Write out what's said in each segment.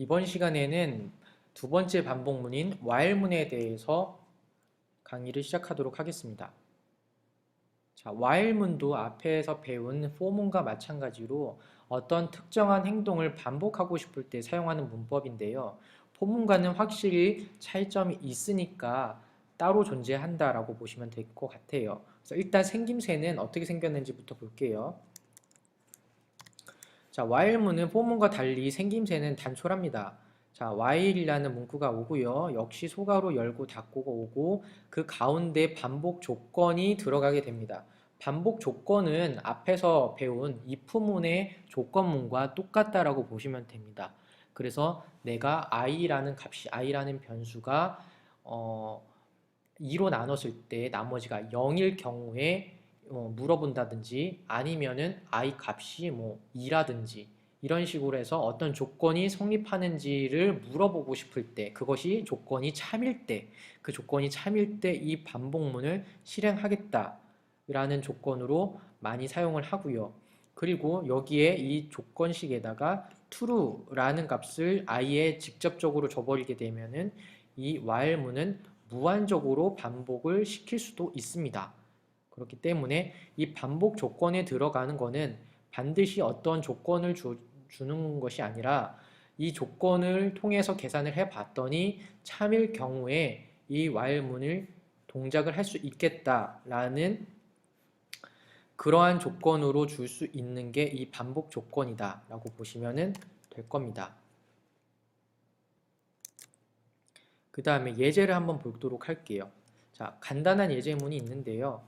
이번 시간에는 두 번째 반복문인 while문에 대해서 강의를 시작하도록 하겠습니다. 자, while문도 앞에서 배운 for문과 마찬가지로 어떤 특정한 행동을 반복하고 싶을 때 사용하는 문법인데요. for문과는 확실히 차이점이 있으니까 따로 존재한다라고 보시면 될 것 같아요. 그래서 일단 생김새는 어떻게 생겼는지부터 볼게요. 자, while문은 for문과 달리 생김새는 단촐합니다. 자, while이라는 문구가 오고요. 역시 소가로 열고 닫고가 오고 그 가운데 반복 조건이 들어가게 됩니다. 반복 조건은 앞에서 배운 if문의 조건문과 똑같다라고 보시면 됩니다. 그래서 내가 i라는 값이 i라는 변수가 2로 나눴을 때 나머지가 0일 경우에 물어본다든지 아니면은 i 값이 2라든지 이런 식으로 해서 어떤 조건이 성립하는지를 물어보고 싶을 때 그것이 조건이 참일 때 그 조건이 참일 때 이 반복문을 실행하겠다 라는 조건으로 많이 사용을 하고요. 그리고 여기에 이 조건식에다가 true라는 값을 i에 직접적으로 줘버리게 되면은 이 while문은 무한적으로 반복을 시킬 수도 있습니다. 그렇기 때문에 이 반복 조건에 들어가는 것은 반드시 어떤 조건을 주는 것이 아니라 이 조건을 통해서 계산을 해봤더니 참일 경우에 이 while문을 동작을 할 수 있겠다라는 그러한 조건으로 줄 수 있는 게 이 반복 조건이다 라고 보시면 될 겁니다. 그 다음에 예제를 한번 보도록 할게요. 자, 간단한 예제문이 있는데요.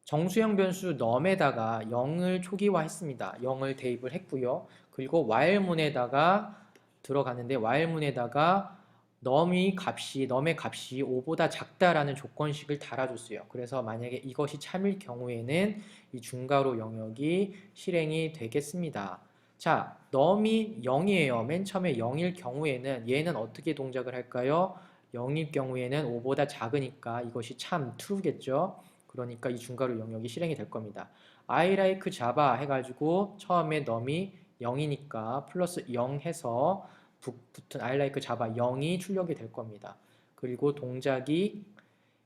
정수형 변수 num에다가 0을 초기화했습니다. 0을 대입을 했고요. 그리고 while문에다가 들어가는데 while문에다가 num의 값이 5보다 작다라는 조건식을 달아줬어요. 그래서 만약에 이것이 참일 경우에는 이 중괄호 영역이 실행이 되겠습니다. 자, num이 0이에요. 맨 처음에 0일 경우에는 얘는 어떻게 동작을 할까요? 0일 경우에는 5보다 작으니까 이것이 참 true겠죠. 그러니까 이 중괄호 영역이 실행이 될 겁니다. I like Java 해가지고 처음에 num이 0이니까 플러스 0 해서 붙은 I like Java 0이 출력이 될 겁니다. 그리고 동작이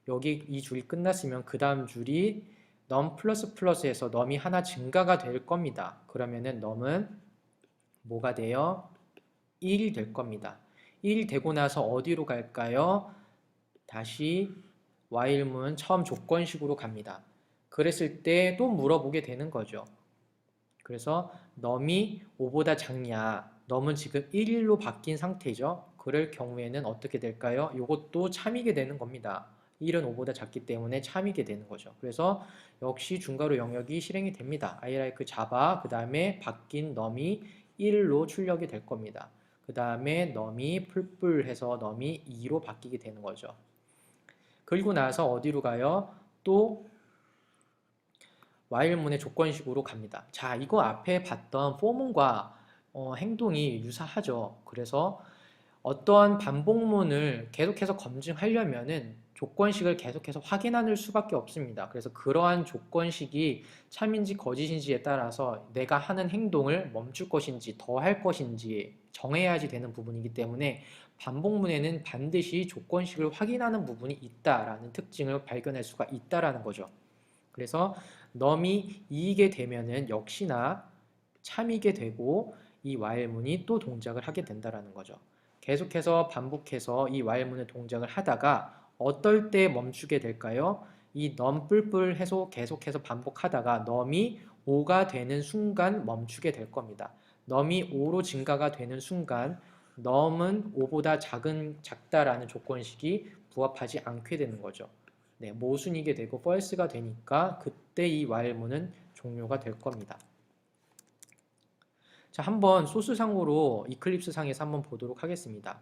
여기 이 줄이 끝났으면 그 다음 줄이 num 플러스 플러스에서 num이 하나 증가가 될 겁니다. 그러면은 num은 뭐가 돼요? 1이 될 겁니다. 1이 되고 나서 어디로 갈까요? 다시 while문 처음 조건식으로 갑니다. 그랬을 때 또 물어보게 되는 거죠. 그래서 num이 5보다 작냐? num은 지금 1로 바뀐 상태죠. 그럴 경우에는 어떻게 될까요? 이것도 참이게 되는 겁니다. 1은 5보다 작기 때문에 참이게 되는 거죠. 그래서 역시 중괄호 영역이 실행이 됩니다. I like Java 그 다음에 바뀐 num이 1로 출력이 될 겁니다. 그 다음에 num이 풀뿔해서 num이 2로 바뀌게 되는 거죠. 그리고 나서 어디로 가요? 또 while문의 조건식으로 갑니다. 자, 이거 앞에 봤던 for문과 행동이 유사하죠. 그래서 어떠한 반복문을 계속해서 검증하려면은 조건식을 계속해서 확인하는 수밖에 없습니다. 그래서 그러한 조건식이 참인지 거짓인지에 따라서 내가 하는 행동을 멈출 것인지 더 할 것인지 정해야지 되는 부분이기 때문에 반복문에는 반드시 조건식을 확인하는 부분이 있다라는 특징을 발견할 수가 있다라는 거죠. 그래서 num이 2이게 되면은 역시나 참이게 되고 이 while문이 또 동작을 하게 된다라는 거죠. 계속해서 반복해서 이 while문의 동작을 하다가 어떨 때 멈추게 될까요? 이 num 뿔뿔 해서 계속해서 반복하다가 num이 5가 되는 순간 멈추게 될 겁니다. num이 5로 증가가 되는 순간 num은 5보다 작다라는 조건식이 부합하지 않게 되는 거죠. 네, 모순이게 되고 false가 되니까 그때 이 while문은 종료가 될 겁니다. 자, 한번 소스상으로 이클립스 상에서 한번 보도록 하겠습니다.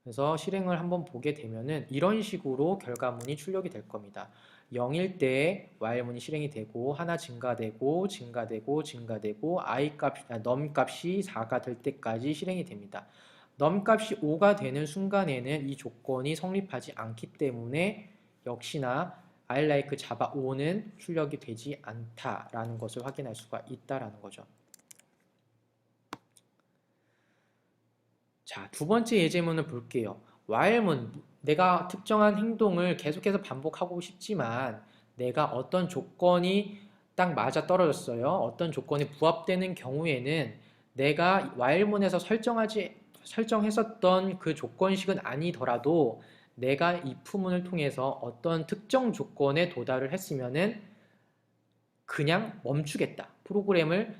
그래서 실행을 한번 보게 되면은 이런 식으로 결과문이 출력이 될 겁니다. 0일 때 while문이 실행이 되고 하나 증가되고 num 값이 4가 될 때까지 실행이 됩니다. num 값이 5가 되는 순간에는 이 조건이 성립하지 않기 때문에 역시나 I like Java 5는 출력이 되지 않다라는 것을 확인할 수가 있다라는 거죠. 자, 두 번째 예제문을 볼게요. while문, 내가 특정한 행동을 계속해서 반복하고 싶지만 내가 어떤 조건이 딱 맞아 떨어졌어요. 어떤 조건이 부합되는 경우에는 내가 while문에서 설정했었던 그 조건식은 아니더라도 내가 if문을 통해서 어떤 특정 조건에 도달을 했으면은 그냥 멈추겠다. 프로그램을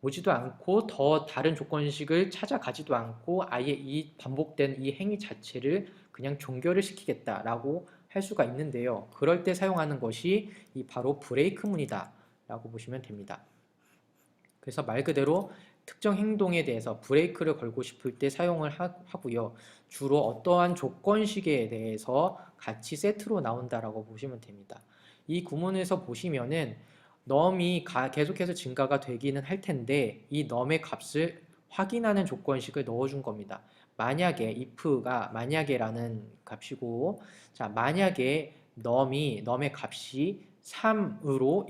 보지도 않고 더 다른 조건식을 찾아가지도 않고 아예 이 반복된 이 행위 자체를 그냥 종결을 시키겠다라고 할 수가 있는데요. 그럴 때 사용하는 것이 이 바로 브레이크문이다 라고 보시면 됩니다. 그래서 말 그대로 특정 행동에 대해서 브레이크를 걸고 싶을 때 사용을 하고요. 주로 어떠한 조건식에 대해서 같이 세트로 나온다라고 보시면 됩니다. 이 구문에서 보시면은 num이 계속해서 증가가 되기는 할 텐데 이 num의 값을 확인하는 조건식을 넣어준 겁니다. 만약에 if가 만약에라는 값이고, 자 만약에 num의 값이 3으로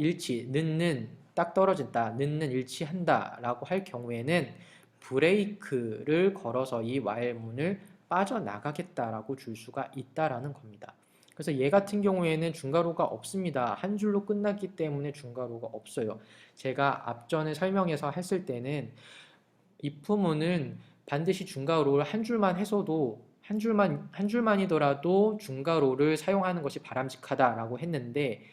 넣는 딱 떨어진다, 넣는 일치한다 라고 할 경우에는 브레이크를 걸어서 이 while문을 빠져나가겠다라고 줄 수가 있다라는 겁니다. 그래서 얘 같은 경우에는 중괄호가 없습니다. 한 줄로 끝났기 때문에 중괄호가 없어요. 제가 앞전에 설명해서 했을 때는 if문은 반드시 중괄호를 한 줄만 해서도 한 줄만이더라도 중괄호를 사용하는 것이 바람직하다라고 했는데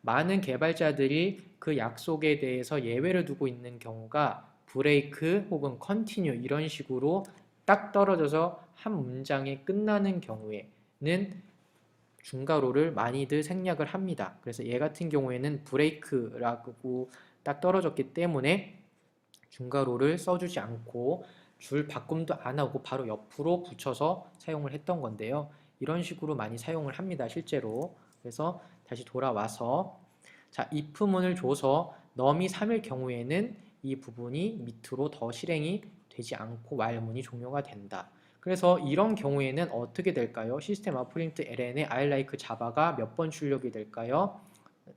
많은 개발자들이 그 약속에 대해서 예외를 두고 있는 경우가 브레이크 혹은 컨티뉴 이런 식으로 딱 떨어져서 한 문장에 끝나는 경우에는 중괄호를 많이들 생략을 합니다. 그래서 얘 같은 경우에는 브레이크라고 딱 떨어졌기 때문에 중괄호를 써주지 않고 줄 바꿈도 안 하고 바로 옆으로 붙여서 사용을 했던 건데요. 이런 식으로 많이 사용을 합니다. 실제로. 그래서 다시 돌아와서 자, if문을 줘서 num이 3일 경우에는 이 부분이 밑으로 더 실행이 되지 않고 while문이 종료가 된다. 그래서 이런 경우에는 어떻게 될까요? system.out.println의 I like java가 몇 번 출력이 될까요?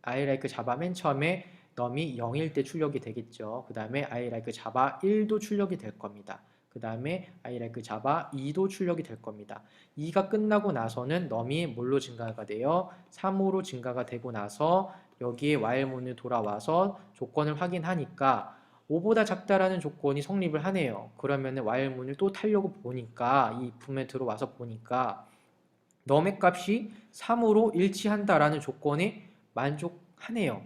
I like java 맨 처음에 num이 0일 때 출력이 되겠죠. 그 다음에 I like java 1도 출력이 될 겁니다. 그 다음에 I like java 2도 출력이 될 겁니다. 2가 끝나고 나서는 num이 뭘로 증가가 돼요? 3으로 증가가 되고 나서 여기에 while문을 돌아와서 조건을 확인하니까 5보다 작다라는 조건이 성립을 하네요. 그러면 while문을 또 타려고 보니까 이 if문에 들어와서 보니까 num의 값이 3으로 일치한다라는 조건에 만족하네요.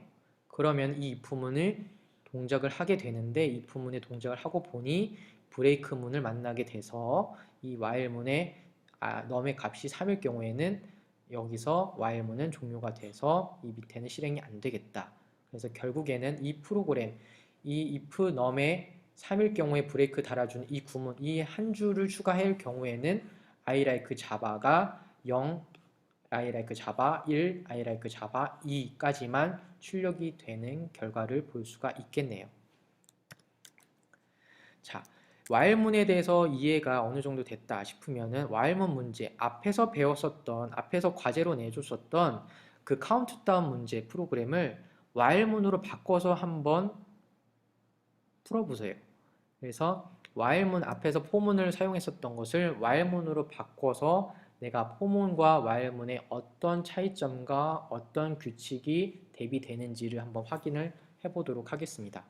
그러면 이 if문을 동작을 하게 되는데 if문의 동작을 하고 보니 브레이크문을 만나게 돼서 이 while문의 num의 값이 3일 경우에는 여기서 while문은 종료가 돼서 이 밑에는 실행이 안 되겠다. 그래서 결국에는 이 프로그램, 이 if num의 3일 경우에 브레이크 달아준 이 구문, 이 한 줄을 추가할 경우에는 I like java가 0, I like java 1, I like java 2까지만 출력이 되는 결과를 볼 수가 있겠네요. 자, while문에 대해서 이해가 어느 정도 됐다 싶으면은 while문 문제, 앞에서 과제로 내줬었던 그 카운트다운 문제 프로그램을 while문으로 바꿔서 한번 풀어보세요. 그래서 while문 앞에서 포문을 사용했었던 것을 while문으로 바꿔서 내가 포문과 while문의 어떤 차이점과 어떤 규칙이 대비되는지를 한번 확인을 해보도록 하겠습니다.